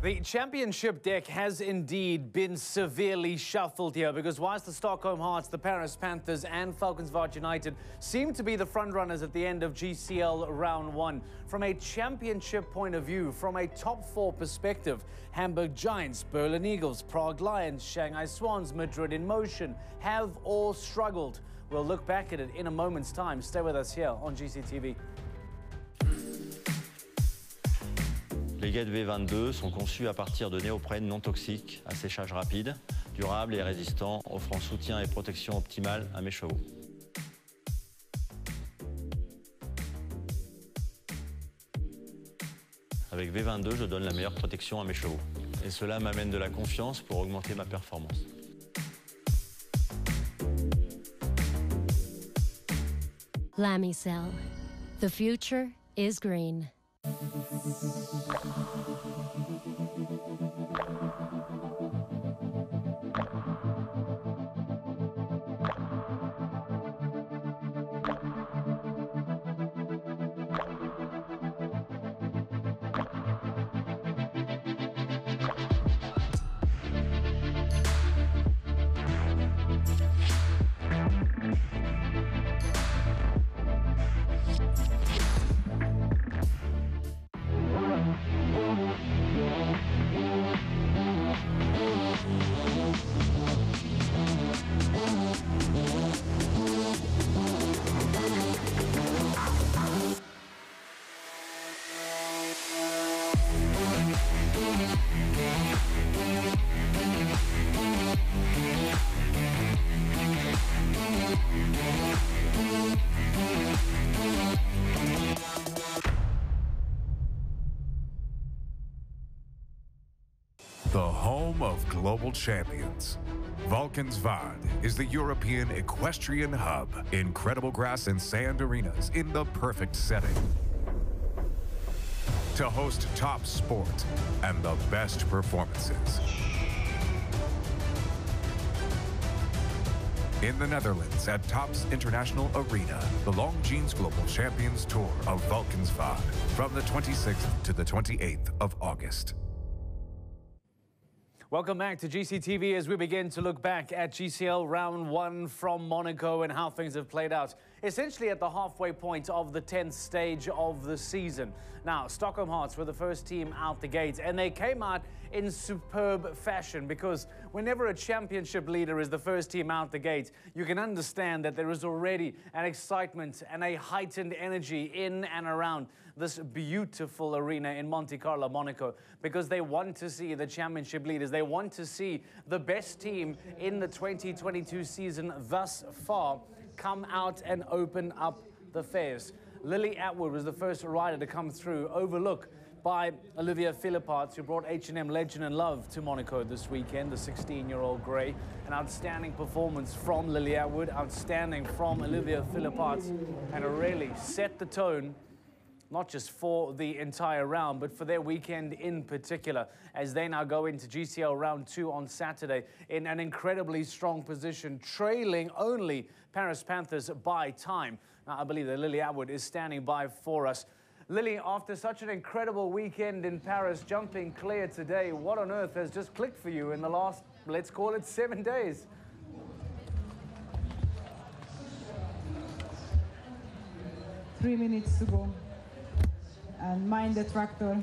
The championship deck has indeed been severely shuffled here because whilst the Stockholm Hearts, the Paris Panthers and Falkensvart United seem to be the frontrunners at the end of GCL round one, from a championship point of view, from a top four perspective, Hamburg Giants, Berlin Eagles, Prague Lions, Shanghai Swans, Madrid in Motion have all struggled. We'll look back at it in a moment's time. Stay with us here on GCTV. Les gates V22 sont conçus à partir de néoprène non toxique, à séchage rapide, durable et résistant, offrant soutien et protection optimale à mes chevaux. Avec V22, je donne la meilleure protection à mes chevaux. Et cela m'amène de la confiance pour augmenter ma performance. Lamiecell. The future is green. The home of global champions. Valkenswaard is the European equestrian hub. Incredible grass and sand arenas in the perfect setting to host top sport and the best performances. In the Netherlands at Tops International Arena, the Longines Global Champions Tour of Valkenswaard from the 26th to the 28th of August. Welcome back to GCTV as we begin to look back at GCL round one from Monaco and how things have played out, essentially at the halfway point of the 10th stage of the season. Now, Stockholm Hearts were the first team out the gates, and they came out in superb fashion because whenever a championship leader is the first team out the gate, you can understand that there is already an excitement and a heightened energy in and around this beautiful arena in Monte Carlo, Monaco, because they want to see the championship leaders. They want to see the best team in the 2022 season thus far come out and open up the fairs. Lily Atwood was the first rider to come through, overlooked by Olivia Philipparts, who brought H&M Legend and Love to Monaco this weekend, the 16-year-old grey. An outstanding performance from Lily Atwood, outstanding from Olivia Philipparts, and it really set the tone not just for the entire round, but for their weekend in particular, as they now go into GCL round two on Saturday in an incredibly strong position, trailing only Paris Panthers by time. Now, I believe that Lily Atwood is standing by for us. Lily, after such an incredible weekend in Paris, jumping clear today, what on earth has just clicked for you in the last, let's call it, 7 days? 3 minutes to go. And mind the tractor.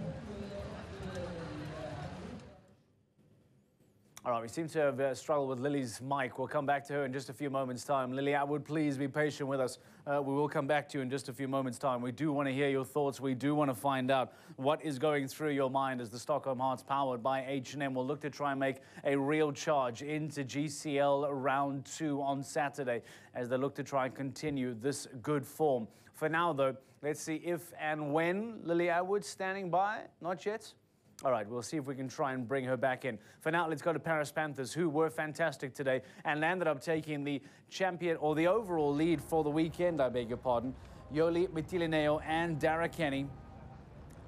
All right, we seem to have struggled with Lily's mic. We'll come back to her in just a few moments' time. Lily Atwood, please be patient with us. We will come back to you in just a few moments' time. We do want to hear your thoughts. We do want to find out what is going through your mind as the Stockholm Hearts, powered by H&M, will look to try and make a real charge into GCL round two on Saturday as they look to try and continue this good form. For now, though, let's see if and when Lily Atwood's standing by. Not yet? All right, we'll see if we can try and bring her back in. For now, let's go to Paris Panthers, who were fantastic today and ended up taking the champion, or the overall lead for the weekend, I beg your pardon. Yoli Mitilineo and Dara Kenny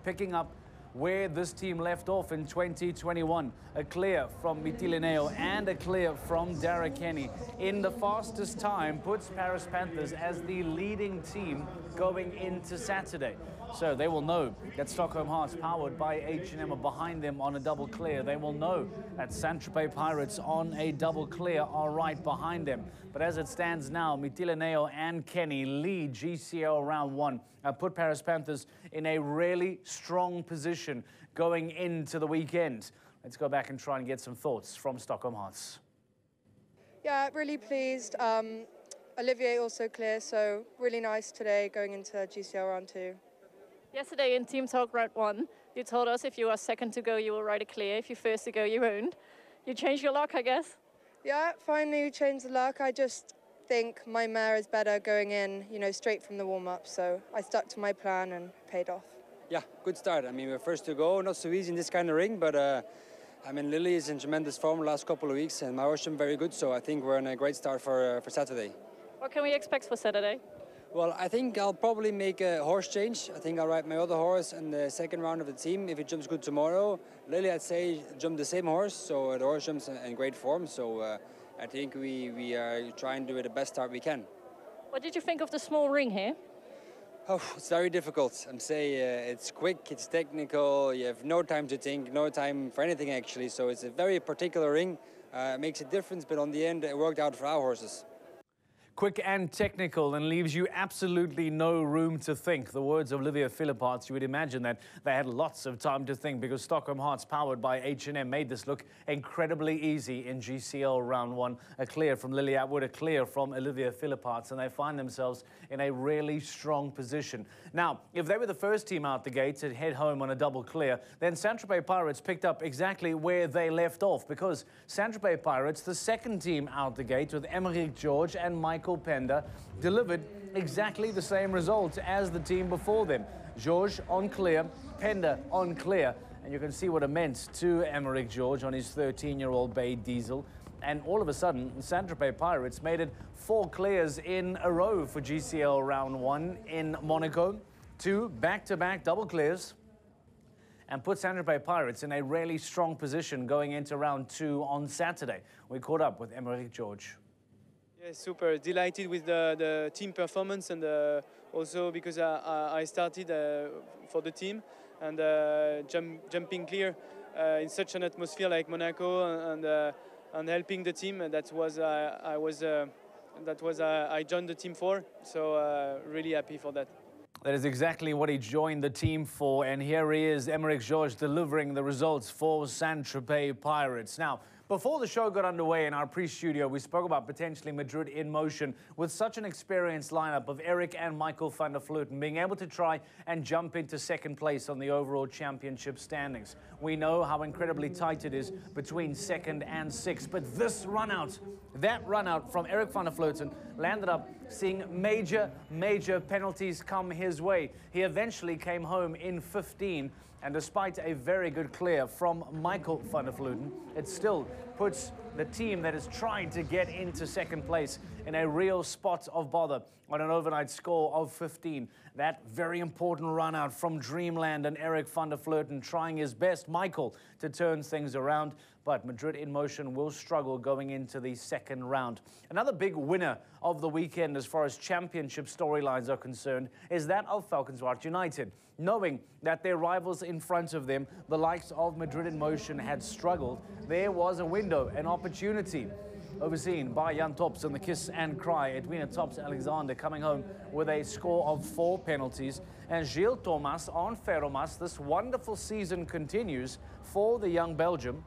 picking up where this team left off in 2021. A clear from Mitilene and a clear from Derek Kenny in the fastest time puts Paris Panthers as the leading team going into Saturday. So they will know that Stockholm Hearts, powered by H&M, are behind them on a double clear. They will know that Saint-Tropez Pirates on a double clear are right behind them. But as it stands now, Mitilene and Kenny lead GCL round one and put Paris Panthers in a really strong position going into the weekend. Let's go back and try and get some thoughts from Stockholm Hearts. Yeah, really pleased. Olivier also clear, so really nice today going into GCL round two. Yesterday in Team Talk round one, you told us if you are second to go, you will ride a clear. If you're first to go, you won't. You changed your luck, I guess? Yeah, finally changed the luck. I just think my mare is better going in, straight from the warm-up. So I stuck to my plan and paid off. Yeah, good start. I mean, we're first to go. Not so easy in this kind of ring, but Lily is in tremendous form the last couple of weeks, and my horse is very good. So I think we're in a great start for Saturday. What can we expect for Saturday? Well, I think I'll probably make a horse change. I think I'll ride my other horse in the second round of the team if it jumps good tomorrow. Lily, I'd say, jump the same horse, so the horse jumps in great form. So I think we are trying to do the best start we can. What did you think of the small ring here? Oh, it's very difficult. I'm saying it's quick, it's technical. You have no time to think, no time for anything actually. So it's a very particular ring. It makes a difference, but on the end, it worked out for our horses. Quick and technical, and leaves you absolutely no room to think. The words of Olivier Philipparts, you would imagine that they had lots of time to think because Stockholm Hearts, powered by H&M, made this look incredibly easy in GCL round one. A clear from Lily Atwood, a clear from Olivier Philipparts, and they find themselves in a really strong position. Now, if they were the first team out the gate to head home on a double clear, then Saint-Tropez Pirates picked up exactly where they left off because Saint-Tropez Pirates, the second team out the gate with Emerick George and Michael Pender, delivered exactly the same results as the team before them. George on clear, Pender on clear, and you can see what it meant to Emerick George on his 13-year-old bay diesel. And all of a sudden, Saint-Tropez Pirates made it 4 clears in a row for GCL round one in Monaco. 2 back-to-back double clears, and put Saint-Tropez Pirates in a really strong position going into round 2 on Saturday. We caught up with Emerick George. Yeah, super delighted with the team performance, and also because I started for the team, and jumping clear in such an atmosphere like Monaco, and helping the team. That was I joined the team for. So really happy for that. That is exactly what he joined the team for, and here he is, Emerick George, delivering the results for Saint-Tropez Pirates. Now, before the show got underway in our pre-studio, we spoke about potentially Madrid in motion with such an experienced lineup of Eric and Michael van der Vleuten being able to try and jump into second place on the overall championship standings. We know how incredibly tight it is between second and sixth, but this run-out, that run-out from Eric van der Vleuten landed up seeing major penalties come his way. He eventually came home in 15, and despite a very good clear from Michael van der Vleuten, it still puts the team that is trying to get into second place in a real spot of bother on an overnight score of 15. That very important run out from Dreamland and Eric van der Vleuten trying his best, Michael, to turn things around. But Madrid in motion will struggle going into the second round. Another big winner of the weekend as far as championship storylines are concerned is that of Valkenswaard United. Knowing that their rivals in front of them, the likes of Madrid in motion, had struggled, there was a window, an opportunity, overseen by Jan Tops and the Kiss and Cry. Edwina Tops-Alexander coming home with a score of 4 penalties. And Gilles Thomas on Ferromas. This wonderful season continues for the young Belgium,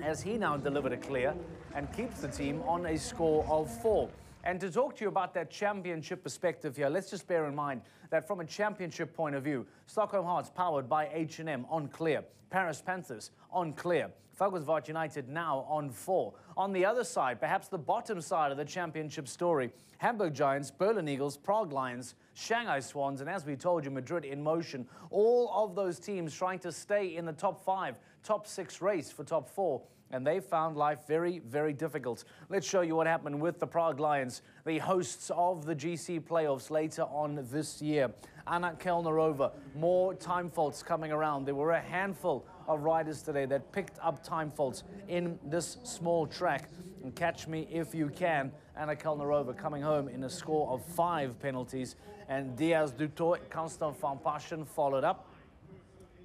as he now delivered a clear and keeps the team on a score of 4. And to talk to you about that championship perspective here, let's just bear in mind that from a championship point of view, Stockholm Hearts powered by H&M on clear, Paris Panthers on clear, Valkenswaard United now on 4. On the other side, perhaps the bottom side of the championship story, Hamburg Giants, Berlin Eagles, Prague Lions, Shanghai Swans, and as we told you, Madrid in motion. All of those teams trying to stay in the top 5, top 6 race for top 4 and they found life very, very difficult. Let's show you what happened with the Prague Lions, the hosts of the GC playoffs later on this year. Anna Kellnerova, more time faults coming around. There were a handful of riders today that picked up time faults in this small track. And catch me if you can. Anna Kellnerova coming home in a score of 5 penalties. And Diaz Dutoit, Constant van Paschen followed up.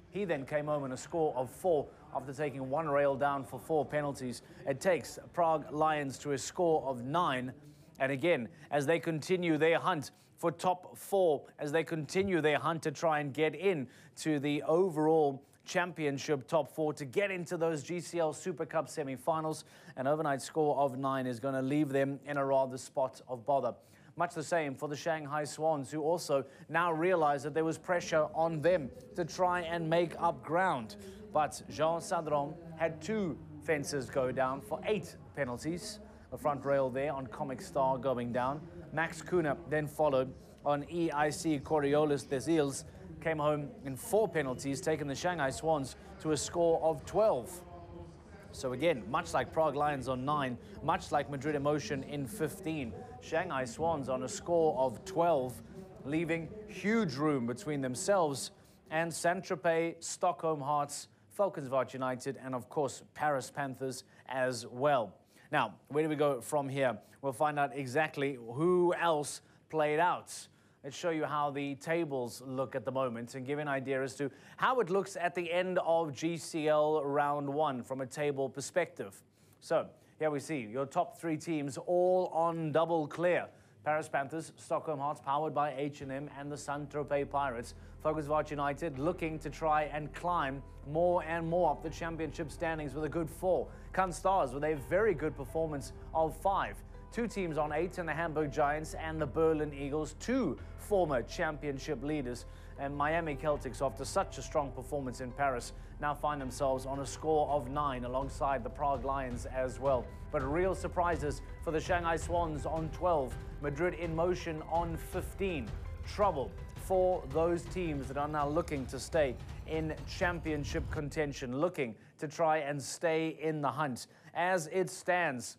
He then came home in a score of 4 after taking 1 rail down for 4 penalties. It takes Prague Lions to a score of 9. And again, as they continue their hunt for top 4, as they continue their hunt to try and get in to the overall championship top 4 to get into those GCL Super Cup semi-finals, an overnight score of 9 is going to leave them in a rather spot of bother. Much the same for the Shanghai Swans, who also now realize that there was pressure on them to try and make up ground. But Jean Sadron had 2 fences go down for 8 penalties. The front rail there on Comic Star going down. Max Kuna then followed on EIC Coriolis des Îles, came home in 4 penalties, taking the Shanghai Swans to a score of 12. So again, much like Prague Lions on 9, much like Madrid Emotion in 15, Shanghai Swans on a score of 12, leaving huge room between themselves and Saint-Tropez, Stockholm Hearts, Valkenswaard United, and of course Paris Panthers as well. Now, where do we go from here? We'll find out exactly who else played out. Let's show you how the tables look at the moment and give an idea as to how it looks at the end of GCL Round 1 from a table perspective. So here we see your top 3 teams all on double clear. Paris Panthers, Stockholm Hearts powered by H&M, and the Saint-Tropez Pirates. Valkenswaard United looking to try and climb more and more up the championship standings with a good 4. Cannes Stars with a very good performance of 5. 2 teams on 8 in the Hamburg Giants and the Berlin Eagles, 2 former championship leaders. And Miami Celtics, after such a strong performance in Paris, now find themselves on a score of 9 alongside the Prague Lions as well. But real surprises for the Shanghai Swans on 12, Madrid in Motion on 15. Trouble for those teams that are now looking to stay in championship contention, looking to try and stay in the hunt. As it stands,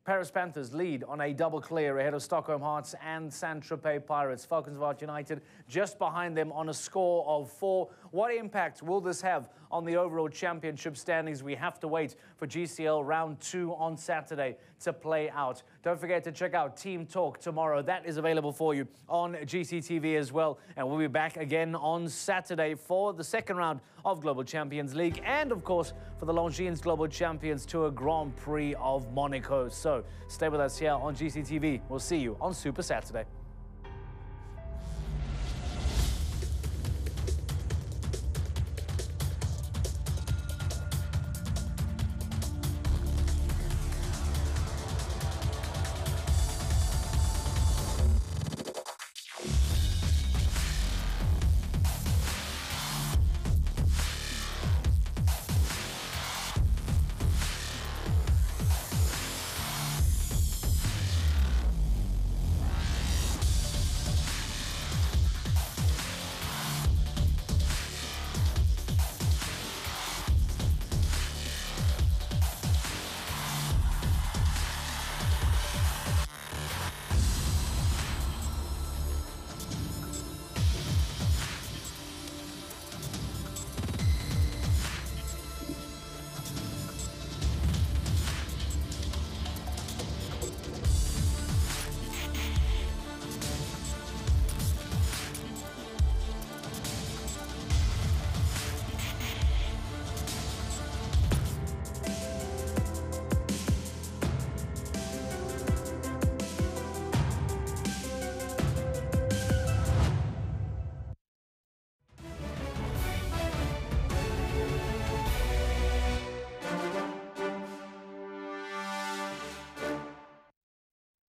Paris Panthers lead on a double clear ahead of Stockholm Hearts and Saint-Tropez Pirates. Valkenswaard United just behind them on a score of 4. What impact will this have on the overall championship standings? We have to wait for GCL Round 2 on Saturday to play out. Don't forget to check out Team Talk tomorrow. That is available for you on GCTV as well. And we'll be back again on Saturday for the second round of Global Champions League and, of course, for the Longines Global Champions Tour Grand Prix of Monaco. So stay with us here on GCTV. We'll see you on Super Saturday.